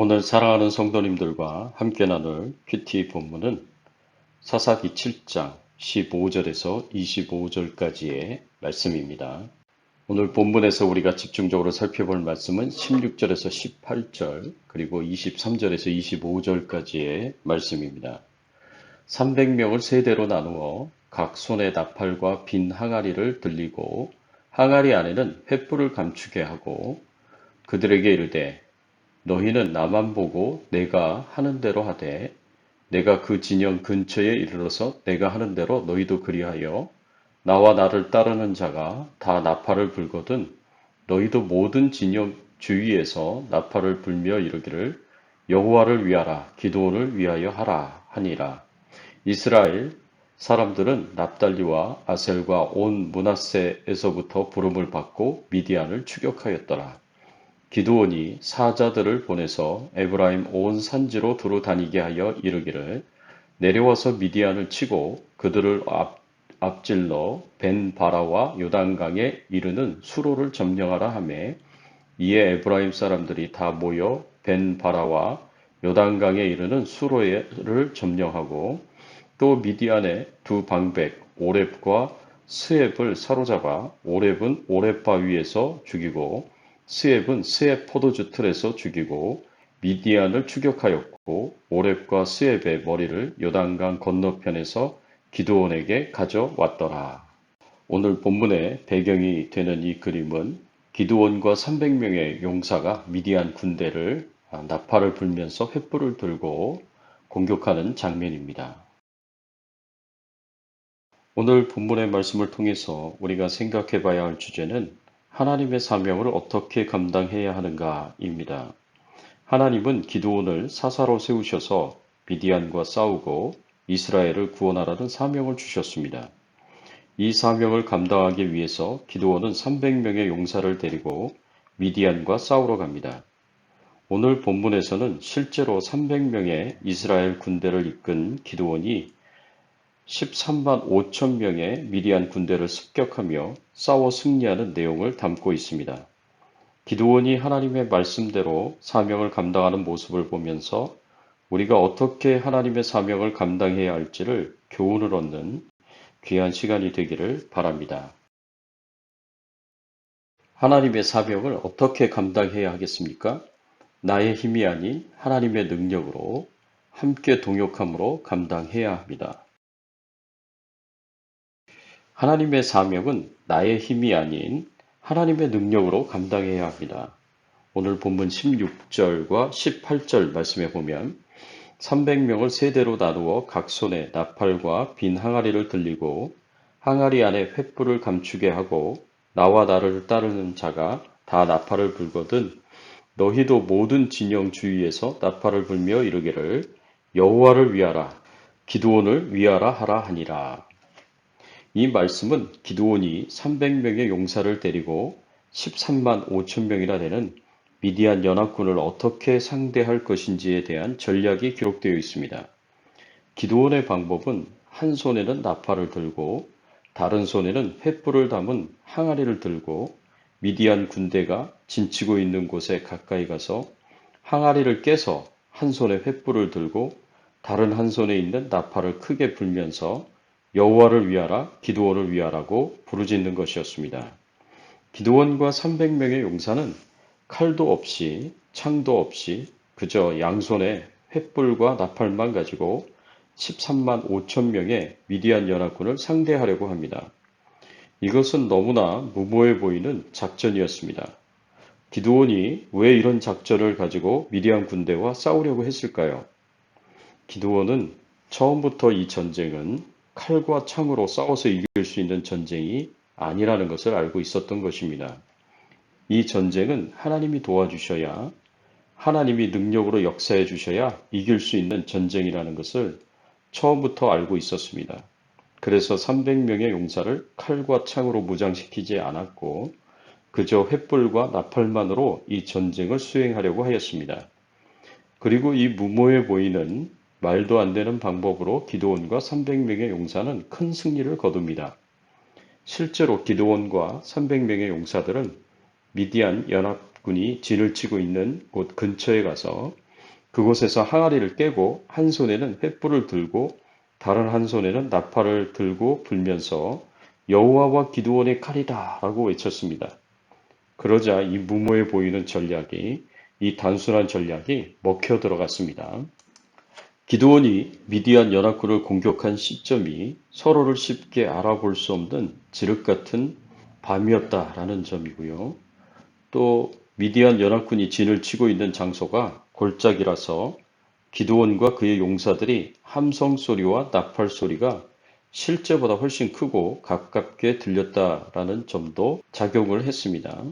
오늘 사랑하는 성도님들과 함께 나눌 큐티 본문은 사사기 7장 15절에서 25절까지의 말씀입니다. 오늘 본문에서 우리가 집중적으로 살펴볼 말씀은 16절에서 18절 그리고 23절에서 25절까지의 말씀입니다. 300명을 세 대로 나누어 각 손에 나팔과 빈 항아리를 들리고 항아리 안에는 횃불을 감추게 하고 그들에게 이르되 너희는 나만 보고 내가 하는 대로 하되 내가 그 진영 근처에 이르러서 내가 하는 대로 너희도 그리하여 나와 나를 따르는 자가 다 나팔을 불거든 너희도 모든 진영 주위에서 나팔을 불며 이르기를 여호와를 위하라 기드온을 위하여 하라 하니라. 이스라엘 사람들은 납달리와 아셀과 온 므낫세에서부터 부름을 받고 미디안을 추격하였더라. 기드온이 사자들을 보내서 에브라임 온 산지로 두루 다니게 하여 이르기를 내려와서 미디안을 치고 그들을 앞질러 벤 바라와 요단강에 이르는 수로를 점령하라 하매 이에 에브라임 사람들이 다 모여 벤 바라와 요단강에 이르는 수로를 점령하고 또 미디안의 두 방백 오렙과 스앱을 사로잡아 오렙은 오렙바 위에서 죽이고 스앱은 스앱 포도주 틀에서 죽이고 미디안을 추격하였고 오렙과 스앱의 머리를 요단강 건너편에서 기드온에게 가져왔더라. 오늘 본문의 배경이 되는 이 그림은 기드온과 300명의 용사가 미디안 군대를 나팔을 불면서 횃불을 들고 공격하는 장면입니다. 오늘 본문의 말씀을 통해서 우리가 생각해 봐야 할 주제는 하나님의 사명을 어떻게 감당해야 하는가입니다. 하나님은 기드온을 사사로 세우셔서 미디안과 싸우고 이스라엘을 구원하라는 사명을 주셨습니다. 이 사명을 감당하기 위해서 기드온은 300명의 용사를 데리고 미디안과 싸우러 갑니다. 오늘 본문에서는 실제로 300명의 이스라엘 군대를 이끈 기드온이 13만 5천 명의 미디안 군대를 습격하며 싸워 승리하는 내용을 담고 있습니다. 기드온이 하나님의 말씀대로 사명을 감당하는 모습을 보면서 우리가 어떻게 하나님의 사명을 감당해야 할지를 교훈을 얻는 귀한 시간이 되기를 바랍니다. 하나님의 사명을 어떻게 감당해야 하겠습니까? 나의 힘이 아닌 하나님의 능력으로 함께 동역함으로 감당해야 합니다. 하나님의 사명은 나의 힘이 아닌 하나님의 능력으로 감당해야 합니다. 오늘 본문 16절과 18절 말씀에 보면 300명을 세 대로 나누어 각 손에 나팔과 빈 항아리를 들리고 항아리 안에 횃불을 감추게 하고 나와 나를 따르는 자가 다 나팔을 불거든 너희도 모든 진영 주위에서 나팔을 불며 이르기를 여호와를 위하라 기드온을 위하라 하라 하니라. 이 말씀은 기드온이 300명의 용사를 데리고 13만 5천 명이나 되는 미디안 연합군을 어떻게 상대할 것인지에 대한 전략이 기록되어 있습니다. 기드온의 방법은 한 손에는 나팔을 들고 다른 손에는 횃불을 담은 항아리를 들고 미디안 군대가 진치고 있는 곳에 가까이 가서 항아리를 깨서 한 손에 횃불을 들고 다른 한 손에 있는 나팔을 크게 불면서 여호와를 위하라 기드온을 위하라고 부르짖는 것이었습니다. 기드온과 300명의 용사는 칼도 없이 창도 없이 그저 양손에 횃불과 나팔만 가지고 13만 5천 명의 미디안 연합군을 상대하려고 합니다. 이것은 너무나 무모해 보이는 작전이었습니다. 기드온이 왜 이런 작전을 가지고 미디안 군대와 싸우려고 했을까요? 기드온은 처음부터 이 전쟁은 칼과 창으로 싸워서 이길 수 있는 전쟁이 아니라는 것을 알고 있었던 것입니다. 이 전쟁은 하나님이 도와주셔야 하나님이 능력으로 역사해 주셔야 이길 수 있는 전쟁이라는 것을 처음부터 알고 있었습니다. 그래서 300명의 용사를 칼과 창으로 무장시키지 않았고 그저 횃불과 나팔만으로 이 전쟁을 수행하려고 하였습니다. 그리고 이 무모해 보이는 말도 안 되는 방법으로 기드온과 300명의 용사는 큰 승리를 거둡니다. 실제로 기드온과 300명의 용사들은 미디안 연합군이 진을 치고 있는 곳 근처에 가서 그곳에서 항아리를 깨고 한 손에는 횃불을 들고 다른 한 손에는 나팔을 들고 불면서 여호와와 기드온의 칼이다 라고 외쳤습니다. 그러자 이 무모해 보이는 전략이, 이 단순한 전략이 먹혀 들어갔습니다. 기드온이 미디안 연합군을 공격한 시점이 서로를 쉽게 알아볼 수 없는 지륵 같은 밤이었다라는 점이고요. 또 미디안 연합군이 진을 치고 있는 장소가 골짜기라서 기드온과 그의 용사들이 함성 소리와 나팔 소리가 실제보다 훨씬 크고 가깝게 들렸다라는 점도 작용을 했습니다.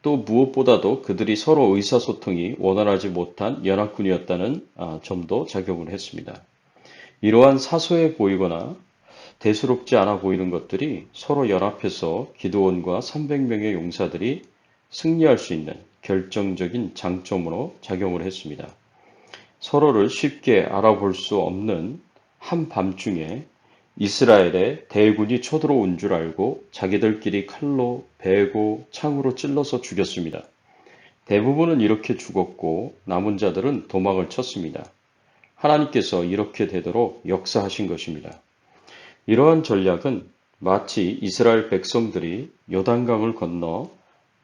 또 무엇보다도 그들이 서로 의사소통이 원활하지 못한 연합군이었다는 점도 작용을 했습니다. 이러한 사소해 보이거나 대수롭지 않아 보이는 것들이 서로 연합해서 기드온과 300명의 용사들이 승리할 수 있는 결정적인 장점으로 작용을 했습니다. 서로를 쉽게 알아볼 수 없는 한밤중에 이스라엘의 대군이 쳐들어온 줄 알고 자기들끼리 칼로, 베고, 창으로 찔러서 죽였습니다. 대부분은 이렇게 죽었고 남은 자들은 도망을 쳤습니다. 하나님께서 이렇게 되도록 역사하신 것입니다. 이러한 전략은 마치 이스라엘 백성들이 요단강을 건너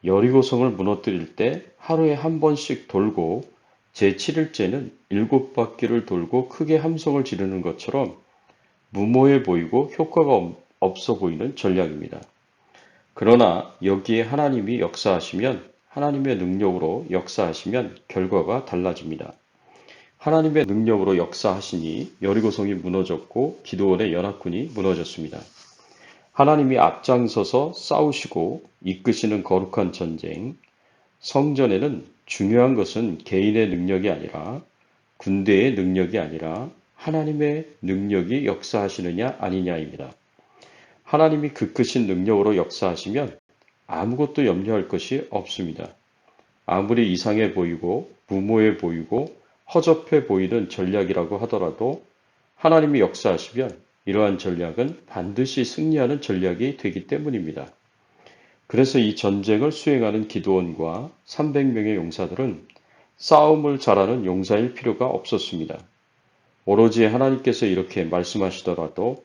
여리고성을 무너뜨릴 때 하루에 한 번씩 돌고 제7일째는 7바퀴를 돌고 크게 함성을 지르는 것처럼 무모해 보이고 효과가 없어 보이는 전략입니다. 그러나 여기에 하나님이 역사하시면, 하나님의 능력으로 역사하시면 결과가 달라집니다. 하나님의 능력으로 역사하시니 여리고성이 무너졌고 기드온의 연합군이 무너졌습니다. 하나님이 앞장서서 싸우시고 이끄시는 거룩한 전쟁, 성전에는 중요한 것은 개인의 능력이 아니라 군대의 능력이 아니라 하나님의 능력이 역사하시느냐 아니냐입니다. 하나님이 그 크신 능력으로 역사하시면 아무것도 염려할 것이 없습니다. 아무리 이상해 보이고 무모해 보이고 허접해 보이는 전략이라고 하더라도 하나님이 역사하시면 이러한 전략은 반드시 승리하는 전략이 되기 때문입니다. 그래서 이 전쟁을 수행하는 기드온과 300명의 용사들은 싸움을 잘하는 용사일 필요가 없었습니다. 오로지 하나님께서 이렇게 말씀하시더라도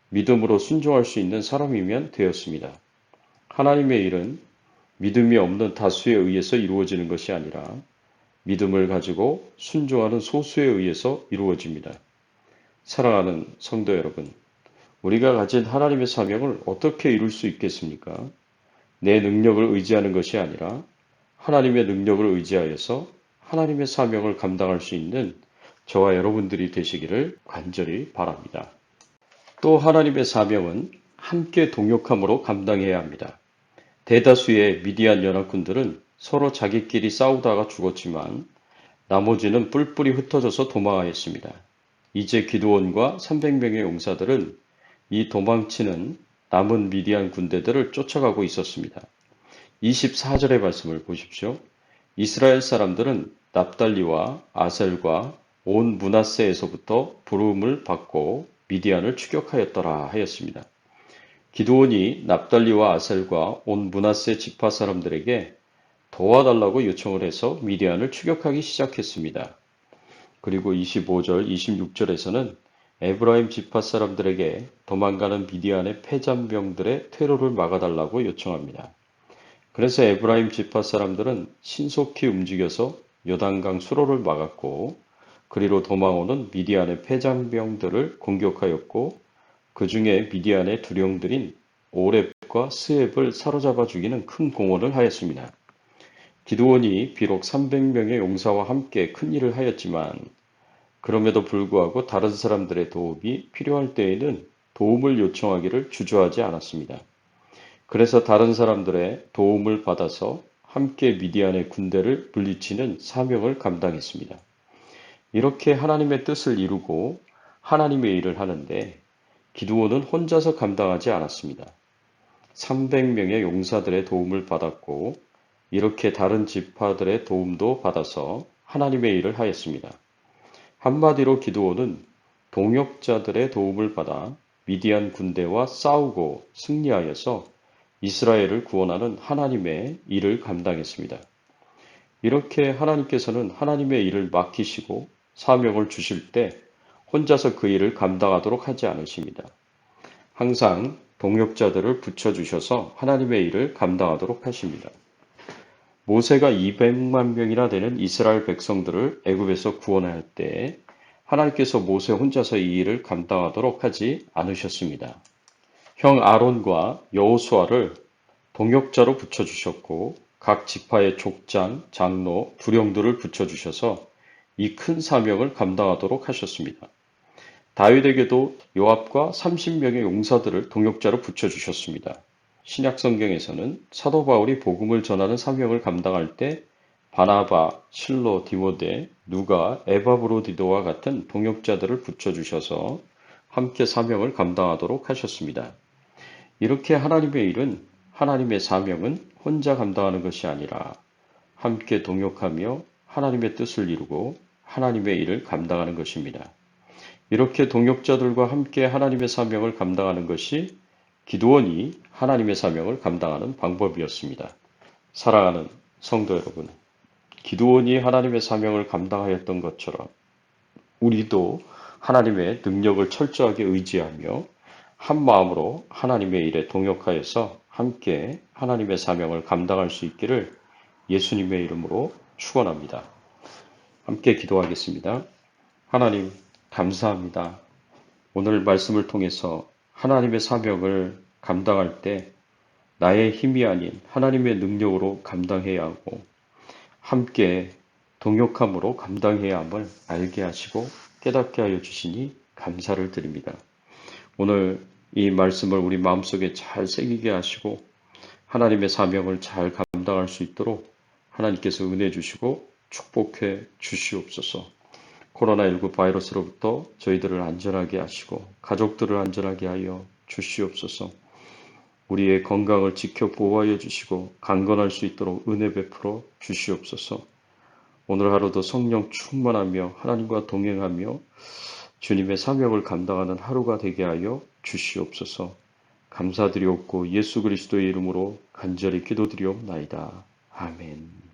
믿음으로 순종할 수 있는 사람이면 되었습니다. 하나님의 일은 믿음이 없는 다수에 의해서 이루어지는 것이 아니라 믿음을 가지고 순종하는 소수에 의해서 이루어집니다. 사랑하는 성도 여러분, 우리가 가진 하나님의 사명을 어떻게 이룰 수 있겠습니까? 내 능력을 의지하는 것이 아니라 하나님의 능력을 의지하여서 하나님의 사명을 감당할 수 있는 저와 여러분들이 되시기를 간절히 바랍니다. 또 하나님의 사명은 함께 동역함으로 감당해야 합니다. 대다수의 미디안 연합군들은 서로 자기끼리 싸우다가 죽었지만 나머지는 뿔뿔이 흩어져서 도망하였습니다. 이제 기드온과 300명의 용사들은 이 도망치는 남은 미디안 군대들을 쫓아가고 있었습니다. 24절의 말씀을 보십시오. 이스라엘 사람들은 납달리와 아셀과 온 므낫세에서부터 부름을 받고 미디안을 추격하였더라 하였습니다. 기드온이 납달리와 아셀과 온 므낫세 지파 사람들에게 도와달라고 요청을 해서 미디안을 추격하기 시작했습니다. 그리고 25절, 26절에서는 에브라임 지파 사람들에게 도망가는 미디안의 패잔병들의 퇴로를 막아달라고 요청합니다. 그래서 에브라임 지파 사람들은 신속히 움직여서 요단강 수로를 막았고 그리로 도망오는 미디안의 패잔병들을 공격하였고 그 중에 미디안의 두령들인 오렙과 스앱을 사로잡아 죽이는 큰 공헌을 하였습니다. 기드온이 비록 300명의 용사와 함께 큰 일을 하였지만 그럼에도 불구하고 다른 사람들의 도움이 필요할 때에는 도움을 요청하기를 주저하지 않았습니다. 그래서 다른 사람들의 도움을 받아서 함께 미디안의 군대를 물리치는 사명을 감당했습니다. 이렇게 하나님의 뜻을 이루고 하나님의 일을 하는데 기드온은 혼자서 감당하지 않았습니다. 300명의 용사들의 도움을 받았고 이렇게 다른 지파들의 도움도 받아서 하나님의 일을 하였습니다. 한마디로 기드온은 동역자들의 도움을 받아 미디안 군대와 싸우고 승리하여서 이스라엘을 구원하는 하나님의 일을 감당했습니다. 이렇게 하나님께서는 하나님의 일을 맡기시고 사명을 주실 때 혼자서 그 일을 감당하도록 하지 않으십니다. 항상 동역자들을 붙여주셔서 하나님의 일을 감당하도록 하십니다. 모세가 200만 명이나 되는 이스라엘 백성들을 애굽에서 구원할 때 하나님께서 모세 혼자서 이 일을 감당하도록 하지 않으셨습니다. 형 아론과 여호수아를 동역자로 붙여주셨고 각 지파의 족장, 장로, 두령들을 붙여주셔서 이 큰 사명을 감당하도록 하셨습니다. 다윗에게도 요압과 30명의 용사들을 동역자로 붙여주셨습니다. 신약 성경에서는 사도 바울이 복음을 전하는 사명을 감당할 때 바나바, 실로, 디모데, 누가, 에바브로디도와 같은 동역자들을 붙여주셔서 함께 사명을 감당하도록 하셨습니다. 이렇게 하나님의 일은, 하나님의 사명은 혼자 감당하는 것이 아니라 함께 동역하며 하나님의 뜻을 이루고 하나님의 일을 감당하는 것입니다. 이렇게 동역자들과 함께 하나님의 사명을 감당하는 것이 기드온이 하나님의 사명을 감당하는 방법이었습니다. 사랑하는 성도 여러분, 기드온이 하나님의 사명을 감당하였던 것처럼 우리도 하나님의 능력을 철저하게 의지하며 한 마음으로 하나님의 일에 동역하여서 함께 하나님의 사명을 감당할 수 있기를 예수님의 이름으로 축원합니다. 함께 기도하겠습니다. 하나님, 감사합니다. 오늘 말씀을 통해서 하나님의 사명을 감당할 때 나의 힘이 아닌 하나님의 능력으로 감당해야 하고 함께 동역함으로 감당해야 함을 알게 하시고 깨닫게 하여 주시니 감사를 드립니다. 오늘 이 말씀을 우리 마음속에 잘 새기게 하시고 하나님의 사명을 잘 감당할 수 있도록 하나님께서 은혜 주시고 축복해 주시옵소서. 코로나19 바이러스로부터 저희들을 안전하게 하시고 가족들을 안전하게 하여 주시옵소서. 우리의 건강을 지켜 보호하여 주시고 강건할 수 있도록 은혜 베풀어 주시옵소서. 오늘 하루도 성령 충만하며 하나님과 동행하며 주님의 사명을 감당하는 하루가 되게 하여 주시옵소서. 감사드리옵고 예수 그리스도의 이름으로 간절히 기도드리옵나이다. 아멘.